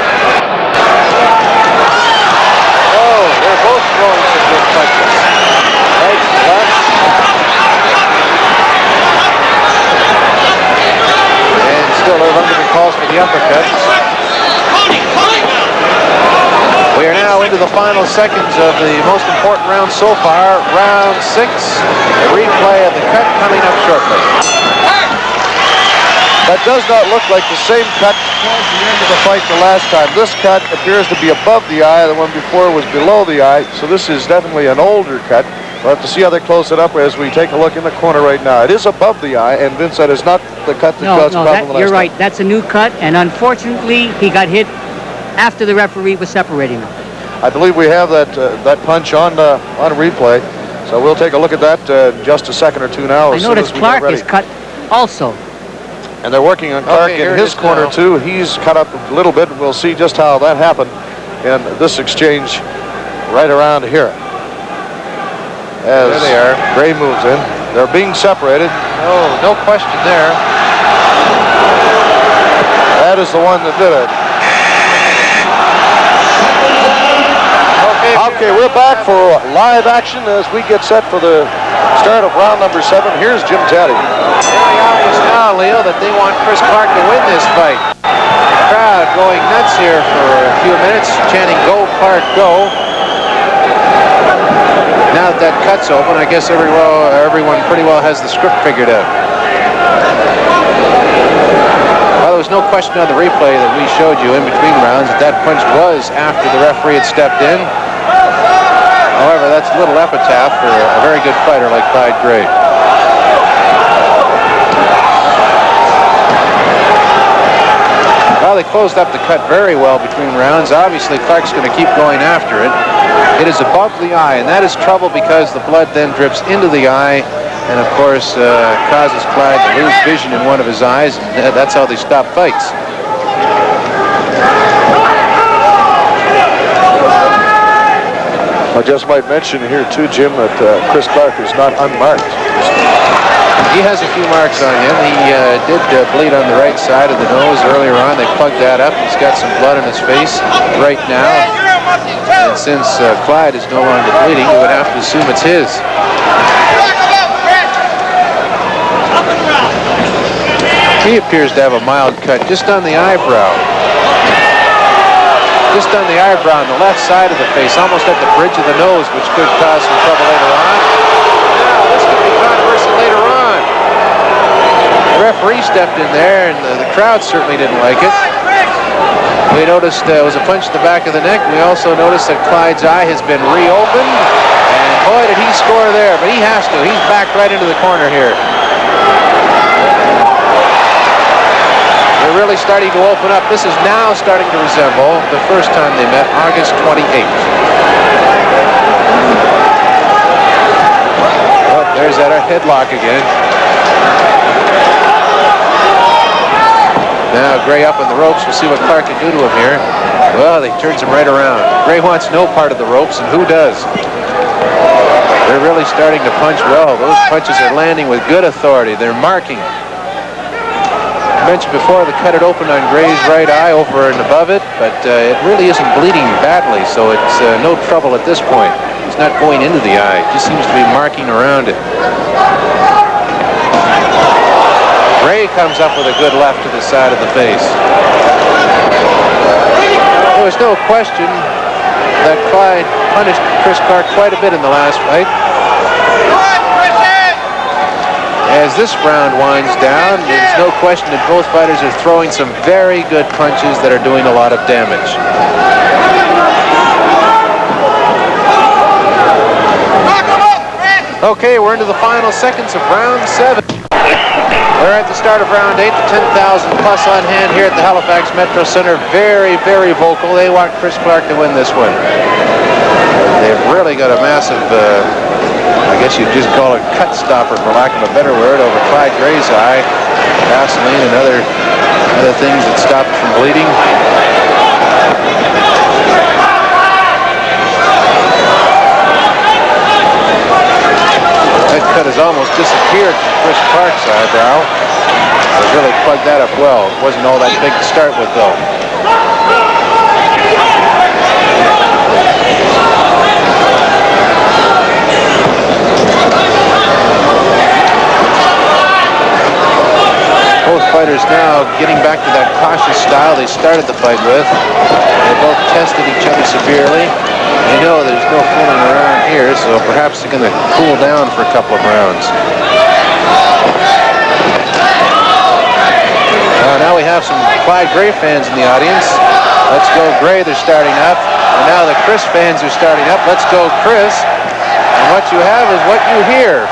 Oh, they're both throwing some good punches. Right, left. And still Lundgren calls for the uppercuts. We are now into the final seconds of the most important round so far, round 6. A replay of the cut coming up shortly. That does not look like the same cut towards the end of the fight the last time. This cut appears to be above the eye. The one before was below the eye. So this is definitely an older cut. We'll have to see how they close it up as we take a look in the corner right now. It is above the eye, and Vince, that is not the cut that caused the problem last time. You're right. That's a new cut, and unfortunately, he got hit after the referee was separating them. I believe we have that punch on replay. So we'll take a look at that in just a second or two now. I noticed Clarke is cut also. And they're working on Clarke in his corner, too. He's cut up a little bit. We'll see just how that happened in this exchange right around here. As there they are. Gray moves in. They're being separated. No question there. That is the one that did it. Okay, we're back for live action as we get set for the start of round number 7. Here's Jim Taddy. Very obvious now, Leo, that they want Chris Clarke to win this fight. The crowd going nuts here for a few minutes, chanting, "Go, Clarke, go." Now that that cut's open, I guess everyone pretty well has the script figured out. Well, there was no question on the replay that we showed you in between rounds that punch was after the referee had stepped in. However, that's a little epitaph for a very good fighter like Clyde Gray. Well, they closed up the cut very well between rounds. Obviously, Clarke's going to keep going after it. It is above the eye, and that is trouble because the blood then drips into the eye and, of course, causes Clyde to lose vision in one of his eyes. And that's how they stop fights. I just might mention here, too, Jim, that Chris Clarke is not unmarked. He has a few marks on him. He did bleed on the right side of the nose earlier on. They plugged that up. He's got some blood on his face right now. And since Clyde is no longer bleeding, we would have to assume it's his. He appears to have a mild cut just on the eyebrow. Just on the eyebrow on the left side of the face, almost at the bridge of the nose, which could cause some trouble later on. Now, this could be controversy later on. The referee stepped in there, and the crowd certainly didn't like it. We noticed it was a punch to the back of the neck. We also noticed that Clyde's eye has been reopened. And boy, did he score there, but he has to. He's backed right into the corner here. They're really starting to open up. This is now starting to resemble the first time they met, August 28th. Oh, there's that headlock again. Now Gray up on the ropes. We'll see what Clarke can do to him here. Well, he turns him right around. Gray wants no part of the ropes, and who does? They're really starting to punch well. Those punches are landing with good authority. They're marking. I mentioned before the cut had opened on Gray's right eye over and above it, but it really isn't bleeding badly, so it's no trouble at this point. It's not going into the eye. It just seems to be marking around it. Gray comes up with a good left to the side of the face. There was no question that Clyde punished Chris Clarke quite a bit in the last fight. As this round winds down, there's no question that both fighters are throwing some very good punches that are doing a lot of damage. Okay, we're into the final seconds of round 7. We're at the start of round 8, the 10,000 plus on hand here at the Halifax Metro Center. Very, very vocal. They want Chris Clarke to win this one. They've really got a massive, I guess you'd just call it cut stopper, for lack of a better word, over Clyde Gray's eye. Vaseline and other things that stop it from bleeding. That cut has almost disappeared from Chris Clarke's eyebrow. They've really plugged that up well. It wasn't all that big to start with, though. Both fighters now getting back to that cautious style they started the fight with. They both tested each other severely. They know there's no fooling around here, so perhaps they're going to cool down for a couple of rounds. Now we have some Clyde Gray fans in the audience. Let's go Gray, they're starting up. And now the Chris fans are starting up. Let's go Chris. And what you have is what you hear.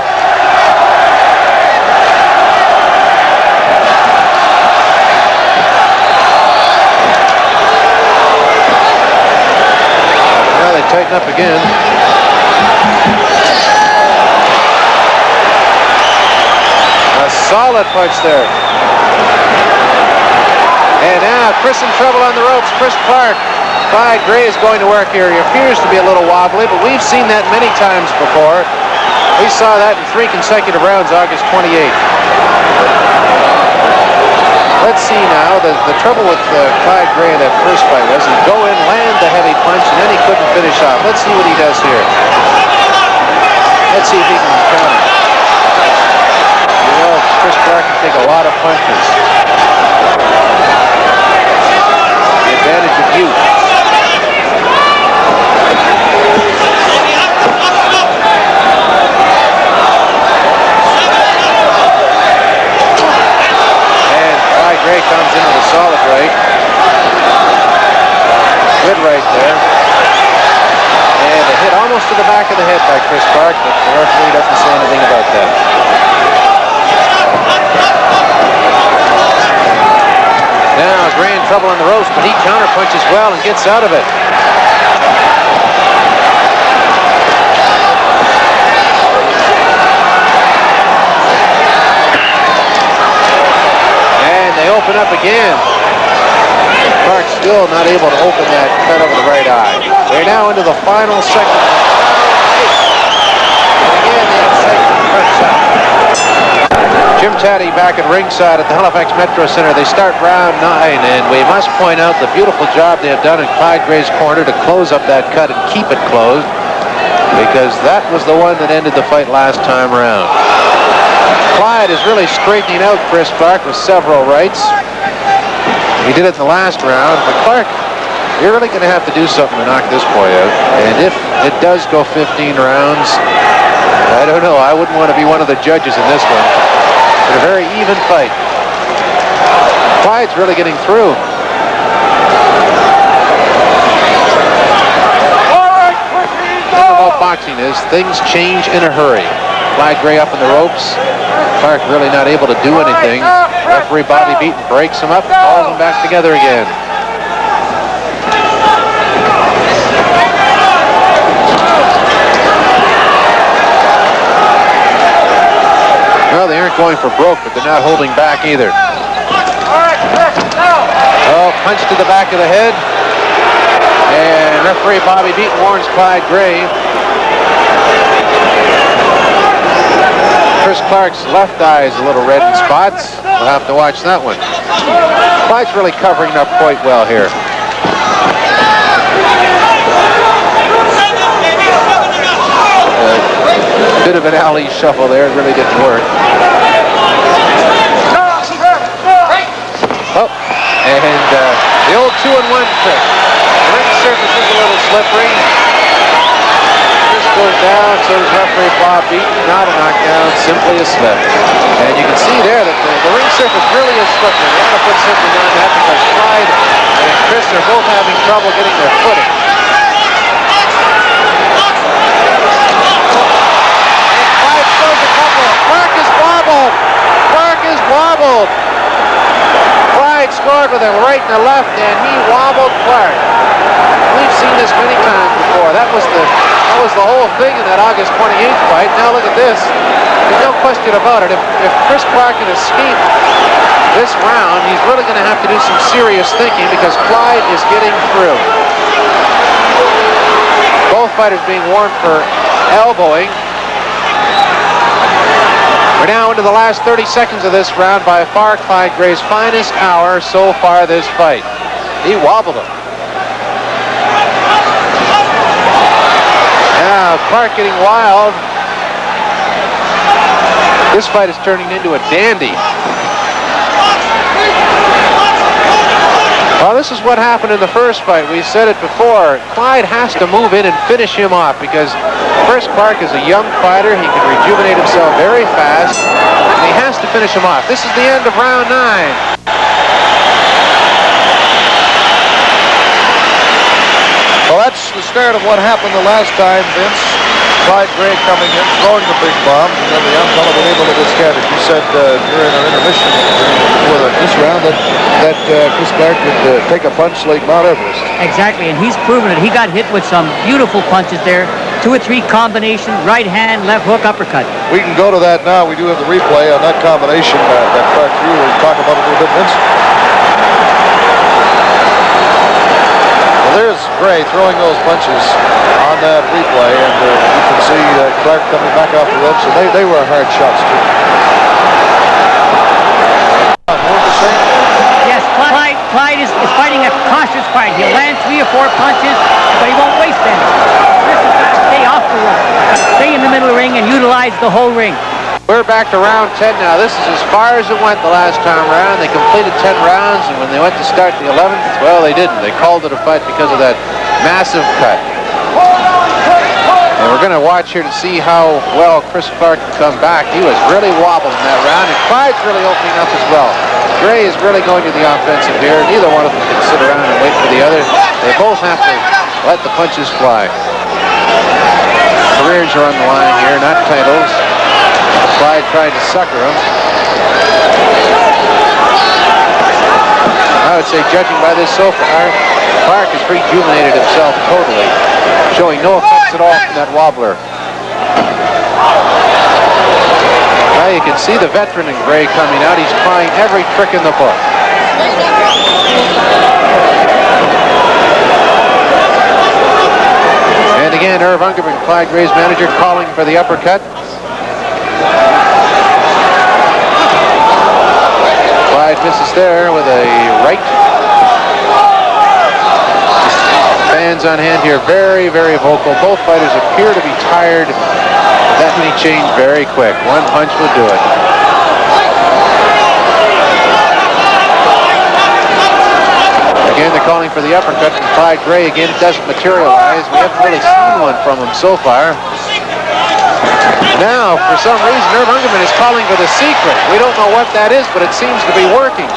Now they tighten up again. A solid punch there. And now Chris in trouble on the ropes. Chris Clarke. Clyde Gray is going to work here. He appears to be a little wobbly, but we've seen that many times before. We saw that in 3 consecutive rounds August 28th. Let's see now. The trouble with Clyde Gray in that first fight was he'd go in, land the heavy punch, and then he couldn't finish off. Let's see what he does here. Let's see if he can counter. You know, Chris Clarke can take a lot of punches. The advantage of youth. And Clyde Gray comes in with a solid right. Good right there. And a hit almost to the back of the head by Chris Clarke, but the referee doesn't say anything about that. Now Gray in trouble on the ropes, but he counterpunches well and gets out of it. And they open up again. Clarke still not able to open that cut over the right eye. They're now into the final second. And again, the excitement creeps up. Jim Taddy back at ringside at the Halifax Metro Center. They start round 9, and we must point out the beautiful job they have done in Clyde Gray's corner to close up that cut and keep it closed, because that was the one that ended the fight last time around. Clyde is really straightening out Chris Clarke with several rights. He did it in the last round, but Clarke, you're really going to have to do something to knock this boy out. And if it does go 15 rounds, I don't know. I wouldn't want to be one of the judges in this one. It's a very even fight. Clyde's really getting through. The thing about boxing is things change in a hurry. Clyde Gray up in the ropes. Clarke really not able to do anything. Referee Bobby Beaton breaks him up, calls him back together again. Well, they aren't going for broke, but they're not holding back either. Oh, punch to the back of the head. And referee Bobby Beaton warns Clyde Gray. Chris Clarke's left eye is a little red in spots. We'll have to watch that one. Clyde's really covering up quite well here. Bit of an alley shuffle there. It really didn't work. Oh, and the old 2-in-1 trick. The ring surface is a little slippery. This goes down, so does referee Bob Beaton. Not a knockdown, simply a slip. And you can see there that the ring surface really is slippery. They want to put something on that because Clyde and Chris are both having trouble getting their footing. Clarke is wobbled. Clarke is wobbled. scored with a right and a left, and he wobbled Clarke. We've seen this many times before. That was the whole thing in that August 28th fight. Now look at this. There's no question about it. If Chris Clarke can escape this round, he's really going to have to do some serious thinking because Clyde is getting through. Both fighters being warned for elbowing. We're now into the last 30 seconds of this round. By far, Clyde Gray's finest hour so far this fight. He wobbled him. Now, Clarke getting wild. This fight is turning into a dandy. Well, this is what happened in the first fight. We said it before. Clyde has to move in and finish him off because Chris Clarke is a young fighter. He can rejuvenate himself very fast, and he has to finish him off. This is the end of round 9. Well, that's the start of what happened the last time, Vince. Clyde Gray coming in, throwing the big bomb, and then the young fellow was able to discard it. You said during our intermission for this round that Chris Clarke could take a punch like Mount Everest. Exactly, and he's proven it. He got hit with some beautiful punches there. 2 or 3 combination, right hand, left hook, uppercut. We can go to that now. We do have the replay on that combination that Clarke threw. We'll talk about it a little bit, Vince. There's Gray throwing those punches on that replay, and you can see Clarke coming back off the ropes, and they were hard shots too. Yes, Clyde is fighting a cautious fight. He'll land 3 or 4 punches, but he won't waste any. Chris has got to stay off the rope, stay in the middle of the ring, and utilize the whole ring. We're back to round 10 now. This is as far as it went the last time around. They completed 10 rounds, and when they went to start the 11th, well, they didn't. They called it a fight because of that massive cut. And we're going to watch here to see how well Chris Clarke can come back. He was really wobbled in that round, and Clyde's really opening up as well. Gray is really going to the offensive here. Neither one of them can sit around and wait for the other. They both have to let the punches fly. Careers are on the line here, not titles. Clyde tried to sucker him. I would say, judging by this so far, Clarke has rejuvenated himself totally, showing no effects at all from that wobbler. Now you can see the veteran in Gray coming out. He's trying every trick in the book. And again, Irv Ungerman, Clyde Gray's manager, calling for the uppercut. Clyde misses there with a right. Fans on hand here, very, very vocal. Both fighters appear to be tired. That may change very quick. One punch will do it. Again, they're calling for the uppercut from Clyde Gray. Again, it doesn't materialize. We haven't really seen one from him so far. Now, for some reason, Irv Ungerman is calling for the secret. We don't know what that is, but it seems to be working.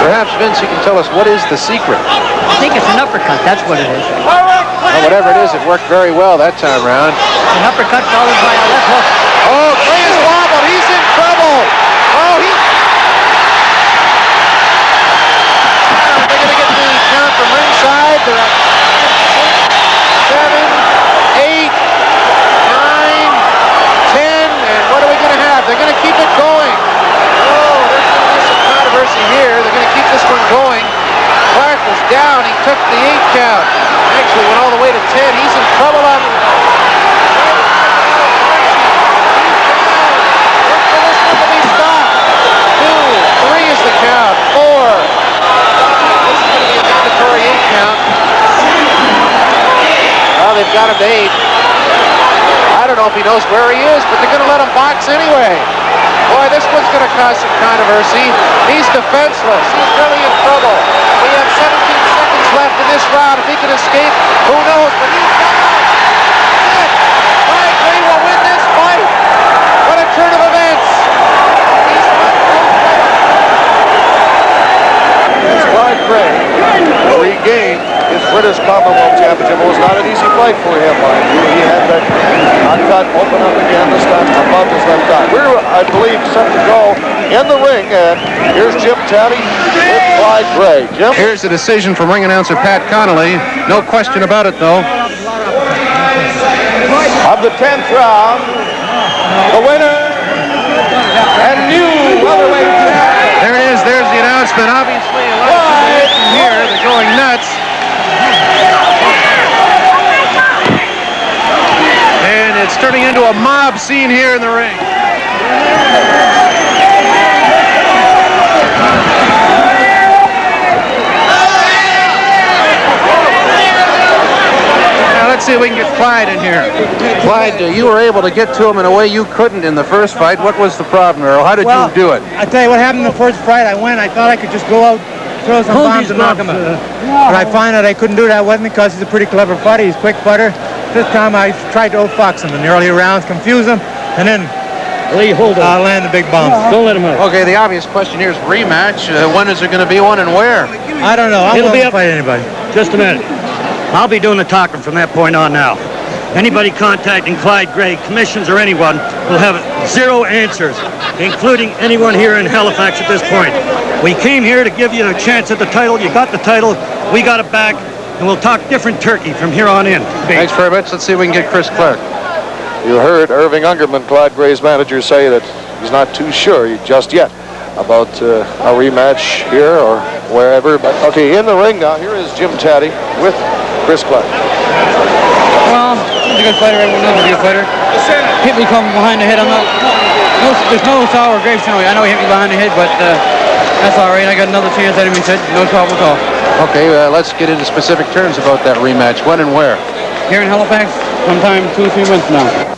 Perhaps, Vince, you can tell us what is the secret. I think it's an uppercut. That's what it is. Well, whatever it is, it worked very well that time around. An uppercut followed by a left hook. Oh, Gray is wobbled. He's in trouble. Oh, they're going to get the count from ringside. They're at 6, 7, 8, 9, 10, and what are we going to have? They're going to keep it going. Oh, there's going to be some controversy here. They're going to keep this one going. Clarke was down. He took the 8 count. Actually went all the way to 10. He's in trouble on the... The count, 4. This is going to be a mandatory 8 count. Well, they've got him to 8. I don't know if he knows where he is, but they're going to let him box anyway. Boy, this one's going to cause some controversy. He's defenseless. He's really in trouble. We have 17 seconds left in this round. If he can escape, who knows? But he's down. Clyde Gray will win this fight. What a turn of events. Clyde Gray regained his British Commonwealth Championship. It was not an easy fight for him, mind you. He had that A cut, open up again, this time above his left eye. We're, I believe, set to go in the ring, and here's Jim Taddy with Clyde Gray. Jim? Here's the decision from ring announcer Pat Connolly. No question about it, though. Of the 10th round, the winner and new welterweight champion. There it is. There's the announcement. Obviously, a lot of people here. They're going nuts. And it's turning into a mob scene here in the ring. Now let's see if we can get Clyde in here. Clyde, you were able to get to him in a way you couldn't in the first fight. What was the problem, Earl? How did you do it? I tell you what happened in the first fight. I thought I could just go out, throw some bombs and knock him out. But I find out I couldn't do that with him because he's a pretty clever fighter. He's a quick fighter. This time I tried to outfox him in the early rounds, confuse him, and then land the big bombs. Don't let him out. Okay, the obvious question here is rematch. When is there going to be one and where? I don't know. I'm It'll willing be to fight anybody. Just a minute. I'll be doing the talking from that point on now. Anybody contacting Clyde Gray, commissions or anyone, will have 0 answers, including anyone here in Halifax at this point. We came here to give you a chance at the title. You got the title. We got it back. And we'll talk different turkey from here on in. Thanks very much. Let's see if we can get Chris Clarke. You heard Irving Ungerman, Clyde Gray's manager, say that he's not too sure just yet about a rematch here or wherever. But okay, in the ring now, here is Jim Taddy with Chris Clarke. Well, he's a good fighter. Everyone knows he's a good fighter. Hit me from behind the head. There's no sour grapes in it. I know he hit me behind the head, but that's all right. I got another chance at him, he said. No problem at all. Okay, let's get into specific terms about that rematch. When and where? Here in Halifax, sometime 2 or 3 months from now.